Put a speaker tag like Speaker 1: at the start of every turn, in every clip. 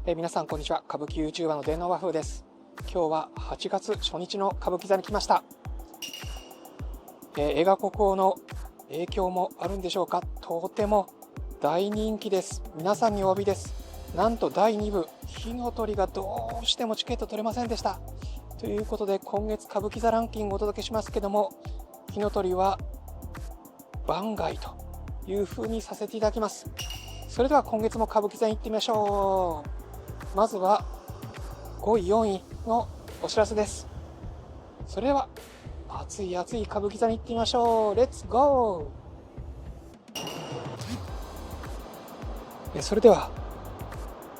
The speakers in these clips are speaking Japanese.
Speaker 1: 皆さんこんにちは。歌舞伎 YouTuber の電脳和風です。今日は8月初日の歌舞伎座に来ました。映画国宝の影響もあるんでしょうか。とても大人気です。皆さんにお詫びです。なんと第2部火の鳥がどうしてもチケット取れませんでした。ということで今月歌舞伎座ランキングをお届けしますけども、火の鳥は番外という風にさせていただきます。それでは今月も歌舞伎座に行ってみましょう。まずは5位4位のお知らせです。それでは熱い熱い歌舞伎座に行ってみましょう。レッツゴー。それでは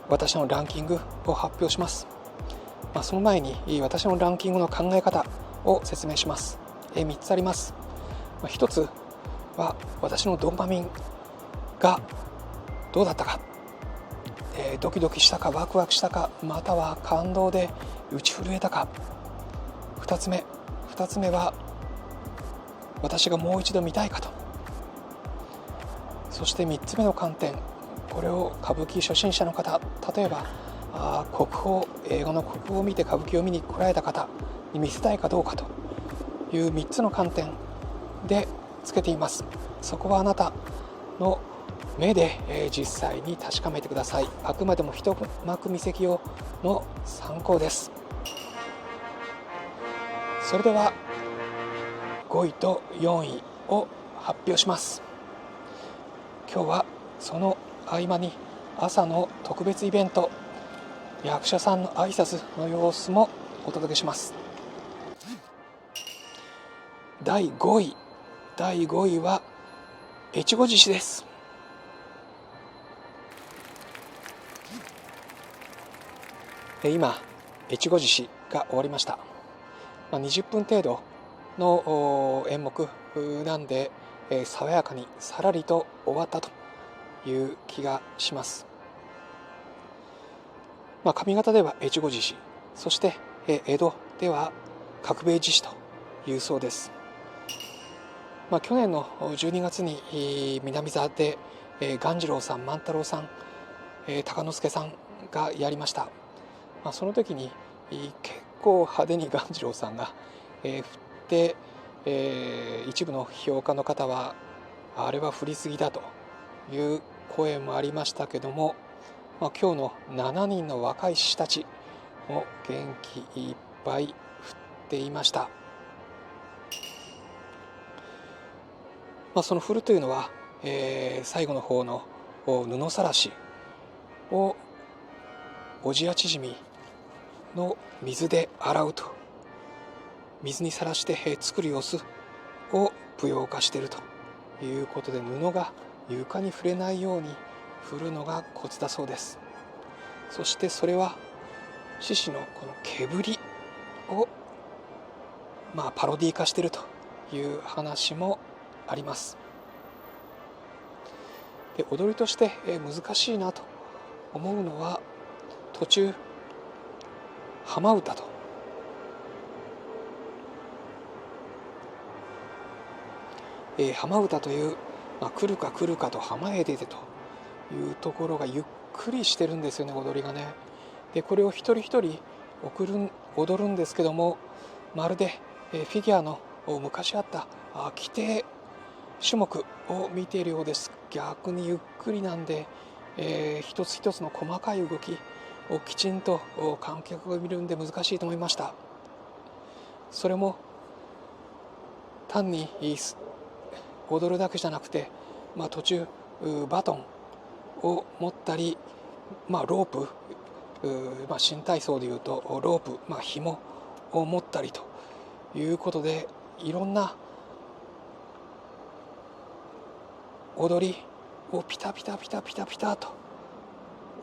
Speaker 1: 私のランキングを発表します。その前に私のランキングの考え方を説明します。3つあります。1つは私のドーパミンがどうだったか、ドキドキしたかワクワクしたか、または感動で打ち震えたか。2つ目は私がもう一度見たいかと。そして3つ目の観点、これを歌舞伎初心者の方、例えば映画の国宝を見て歌舞伎を見に来られた方に見せたいかどうかという3つの観点でつけています。そこはあなたの目で実際に確かめてください。あくまでも一幕見席用の参考です。それでは5位と4位を発表します。今日はその合間に朝の特別イベント、役者さんの挨拶の様子もお届けします。第5位は越後獅子です。今越後獅子が終わりました。20分程度の演目なんで、爽やかにさらりと終わったという気がします。上方では越後獅子、そして江戸では角兵衛獅子というそうです。去年の12月に南座で鴈治郎さん、万太郎さん、鷹之助さんがやりました。その時に結構派手に鴈治郎さんが振って、一部の評価の方はあれは振りすぎだという声もありましたけども、今日の7人の若い獅子たちも元気いっぱい振っていました。その振るというのは、最後の方の布さらしをおじや縮みの水で洗うと、水にさらして作る様子を舞踊化しているということで、布が床に触れないように振るのがコツだそうです。そしてそれは獅子のこの毛振りをパロディ化しているという話もあります。で、踊りとして難しいなと思うのは、途中浜歌と浜歌という、来るか来るかと浜へ出てというところがゆっくりしてるんですよね、踊りがね。で、これを一人一人踊るんですけども、まるでフィギュアの昔あった規定種目を見ているようです。逆にゆっくりなんで、一つ一つの細かい動きをきちんと観客が見るんで難しいと思いました。それも単に踊るだけじゃなくて、途中バトンを持ったり、ロープ、新体操でいうとロープ、紐を持ったりということで、いろんな踊りをピタピタピタピタピタと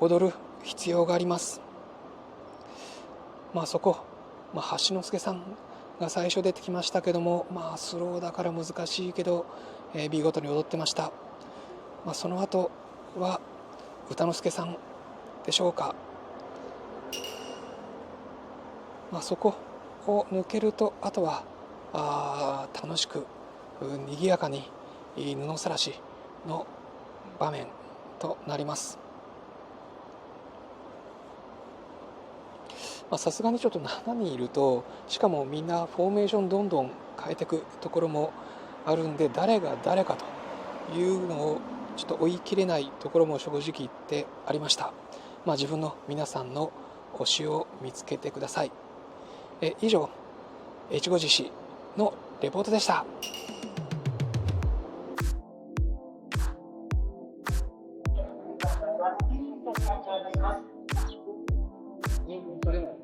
Speaker 1: 踊る必要があります。そこ、橋之助さんが最初出てきましたけども、スローだから難しいけど、見事に踊ってました。その後は歌之助さんでしょうか。そこを抜けると、あとは楽しく賑やかに布さらしの場面となります。さすがにちょっと7人いると、しかもみんなフォーメーションどんどん変えていくところもあるんで、誰が誰かというのをちょっと追い切れないところも正直言ってありました。自分の皆さんの推しを見つけてください。以上、越後獅子のレポートでした。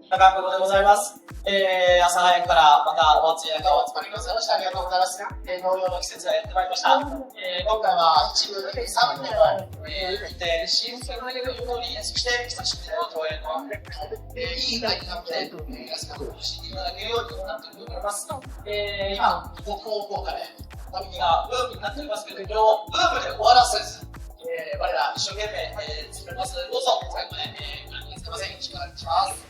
Speaker 2: 中久保でございます。朝早くからまたお集まりくださいましてありがとうございます。農業の季節がやってまいりました。今回は一部3名の新鮮な彩り、そして久しぶりの投影のいい台になって皆さんに楽しんでいただけるようになっていると思います。今、北欧効果で旅がブームになっておりますけど、これをブームで終わらせず、我ら一生懸命作りますので、どうぞ最後までご覧くださいませ。よろしくお願いします。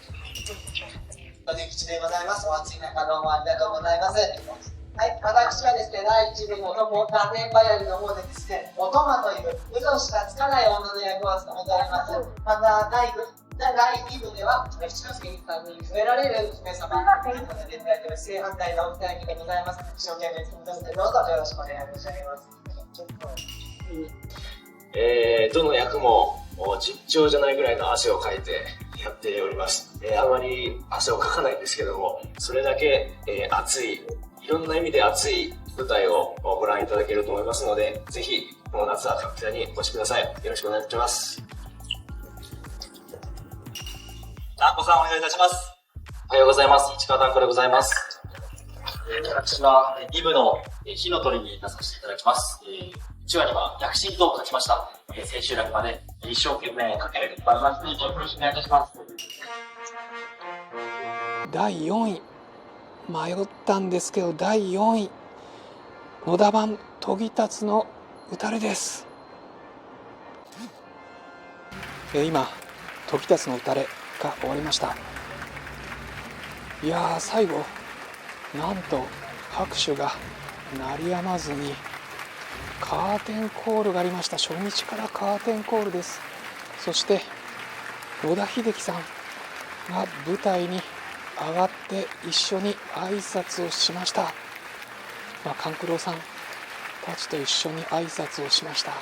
Speaker 2: 元吉でございます。お暑い中どうもありがとうございます。はい、私はですね、第1部の男、多年ばやりの方でですね、おとまという嘘しかつかない女の役を務めております。また、第2部では、七之助さんに触れられる姫様に出ていただいている正反対のお二人でございます。一生懸命務めさせてどうぞよろしくお願い申し上げます。
Speaker 3: どの役も尋常じゃないぐらいの汗をかいてやっております。あまり汗をかかないんですけども、それだけ、熱い、いろんな意味で熱い舞台をご覧いただけると思いますので、ぜひこの夏はこちらにお越しください。よろしくお願いします。
Speaker 2: ダンコさんお願いいたします。
Speaker 4: おはようございます。市川ダンコでございます。私は2部の火の鳥に出させていただきます。1話には躍進と勝ちました。千秋楽まで一生懸命かけるバランスによろしくお願いいたします。
Speaker 1: 第4位、迷ったんですけど第4位、野田版研ぎ立つの打たれです。今研ぎ立つの打たれが終わりました。いやー、最後なんと拍手が鳴りやまずにカーテンコールがありました。初日からカーテンコールです。そして野田秀樹さんが舞台に上がって一緒に挨拶をしました。勘九郎さんたちと一緒に挨拶をしました。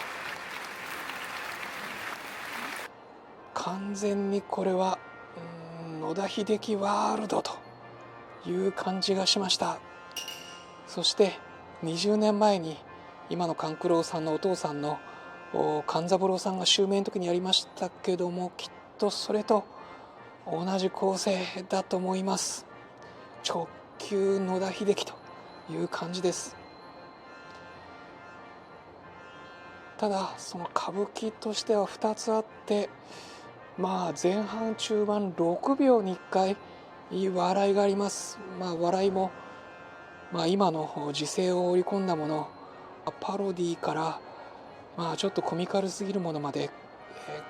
Speaker 1: 完全にこれは野田秀樹ワールドという感じがしました。そして20年前に今の勘九郎さんのお父さんの勘三郎さんが襲名の時にやりましたけども、きっとそれと同じ構成だと思います。直球野田秀樹という感じです。ただその歌舞伎としては2つあって、前半中盤6秒に1回笑いがあります。笑いも、今の時勢を織り込んだもの、パロディから、ちょっとコミカルすぎるものまで、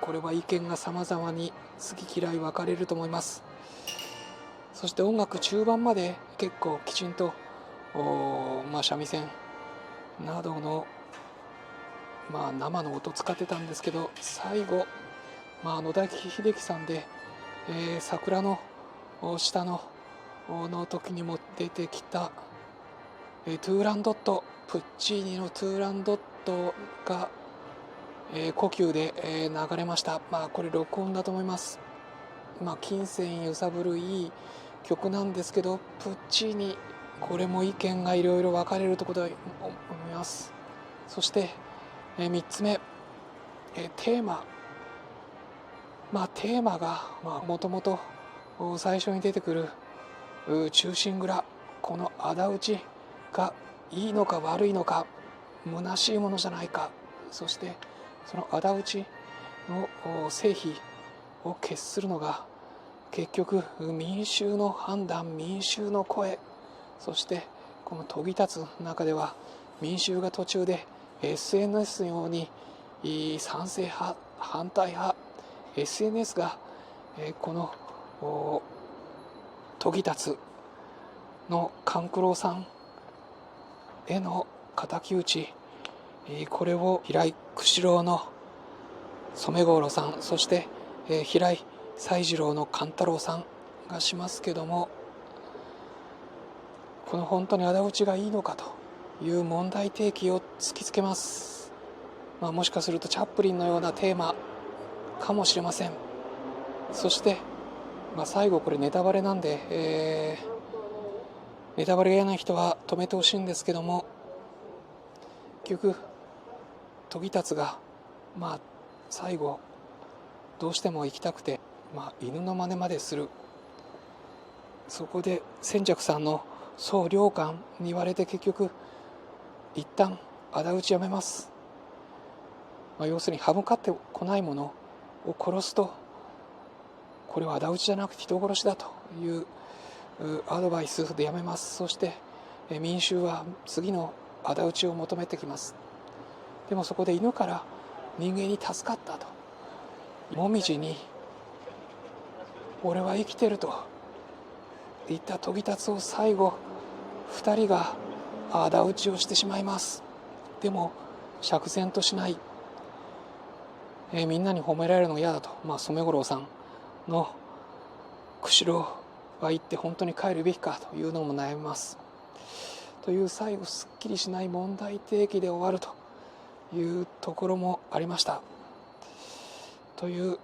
Speaker 1: これは意見が様々に好き嫌い分かれると思います。そして音楽中盤まで結構きちんと三味線などの、生の音使ってたんですけど、最後、野田秀樹さんで、桜の下の時にも出てきた、トゥーランドット、プッチーニのトゥーランドットが、呼吸で、流れました。これ録音だと思います。金銭揺さぶるいい曲なんですけど、プッチーニ、これも意見がいろいろ分かれるところだと思います。そして、3つ目、テーマ、テーマがもともと最初に出てくる忠臣蔵、この仇討ちがいいのか悪いのか、虚しいものじゃないか、そしてその仇討ちの成否を決するのが結局民衆の判断、民衆の声、そしてこの研ぎ立つ中では民衆が途中で SNS のように賛成派、反対派、 SNS がこの研ぎ立つの勘九郎さんへの敵討ち、これを平井串郎の染五郎さん、そして平井西次郎の勘太郎さんがしますけども、この本当に仇討ちがいいのかという問題提起を突きつけます。もしかするとチャップリンのようなテーマかもしれません。そして、最後これネタバレなんで、ネタバレが嫌な人は止めてほしいんですけども、結局トギタツが最後どうしても行きたくて、犬の真似までする。そこで千尺さんの総領官に言われて、結局一旦仇討ちやめます。要するに歯向かってこないものを殺すと、これは仇討ちじゃなくて人殺しだというアドバイスでやめます。そして民衆は次の仇討ちを求めてきます。でもそこで犬から人間に助かったと、もみじに俺は生きてると言ったトギタツを最後2人が仇討ちをしてしまいます。でも釈然としない、みんなに褒められるのが嫌だと、染五郎さんの釧路は行って本当に帰るべきかというのも悩みますという、最後すっきりしない問題提起で終わるというところもありましたという、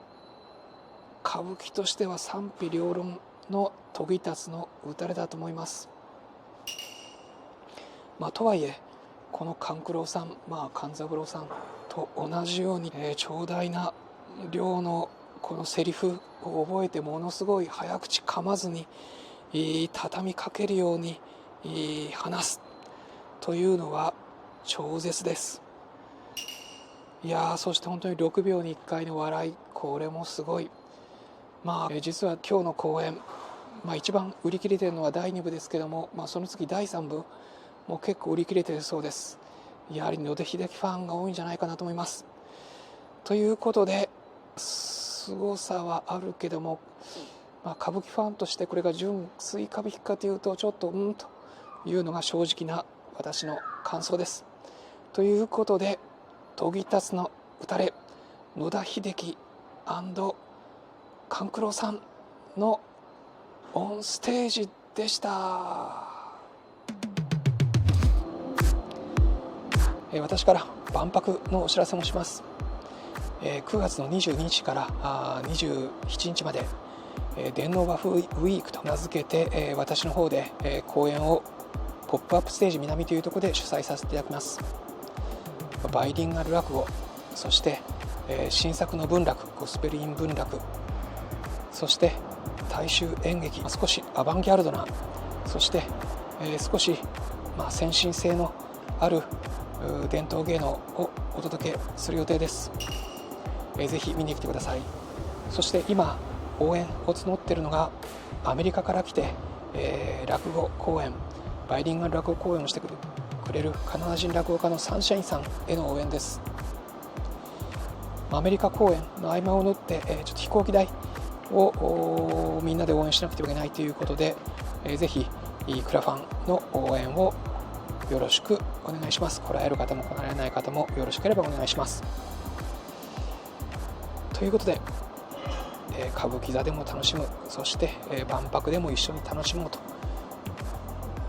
Speaker 1: 歌舞伎としては賛否両論のトギタツの打たれだと思います。とはいえこの勘九郎さん、勘三郎さんと同じように、長大な量のこのセリフを覚えて、ものすごい早口噛まずに畳みかけるように話すというのは超絶です。そして本当に6秒に1回の笑い、これもすごい。実は今日の公演、一番売り切れているのは第2部ですけども、その次第3部も結構売り切れているそうです。やはり野出秀樹ファンが多いんじゃないかなと思います。ということで、凄さはあるけども、歌舞伎ファンとしてこれが純粋歌舞伎かというと、ちょっとというのが正直な私の感想です。ということで、トギタツの打たれ、野田秀樹&勘九郎さんのオンステージでした。私から万博のお知らせもします。9月の22日から27日まで、電脳バフウィークと名付けて、私の方で公演をポップアップステージ南というところで主催させていただきます。バイリンガル落語、そして、新作の文楽、ゴスペルイン文楽、そして大衆演劇、少しアバンギャルドな、そして、少し、先進性のある伝統芸能をお届けする予定です。ぜひ見に来てください。そして今応援を募っているのが、アメリカから来て、落語公演、バイリンガル落語公演をしてくれるカナダ人落語家のサンシャインさんへの応援です。アメリカ公演の合間を縫って、ちょっと飛行機代をみんなで応援しなくてはいけないということで、ぜひクラファンの応援をよろしくお願いします。来られる方も来られない方もよろしければお願いします。ということで、歌舞伎座でも楽しむ、そして、万博でも一緒に楽しもう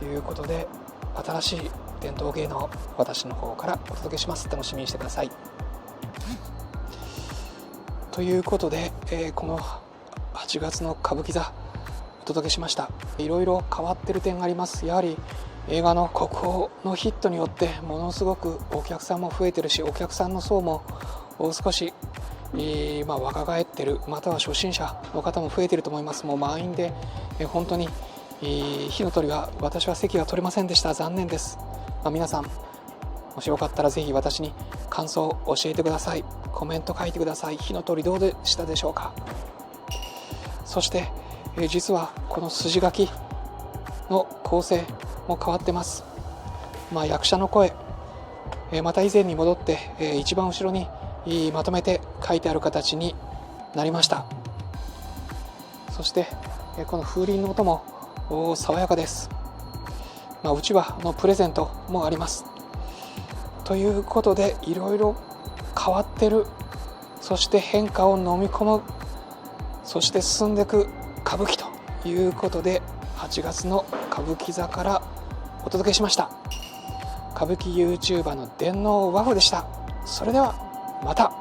Speaker 1: ということで、新しい伝統芸能を私の方からお届けします。楽しみにしてください。ということで、この8月の歌舞伎座お届けしました。いろいろ変わっている点があります。やはり映画の国宝のヒットによってものすごくお客さんも増えてるし、お客さんの層も少し、若返ってる、または初心者の方も増えていると思います。もう満員で、本当に火の鳥は、私は席が取れませんでした。残念です。皆さんもしよかったらぜひ私に感想を教えてください。コメント書いてください。火の鳥どうでしたでしょうか。そして、実はこの筋書きの構成も変わってます。役者の声、また以前に戻って、一番後ろにまとめて書いてある形になりました。そして、この風鈴の音も爽やかです。うちわのプレゼントもあります。ということで、いろいろ変わってる、そして変化を飲み込む、そして進んでいく歌舞伎ということで8月の歌舞伎座からお届けしました。歌舞伎 YouTuber の電脳ワフでした。それではまた。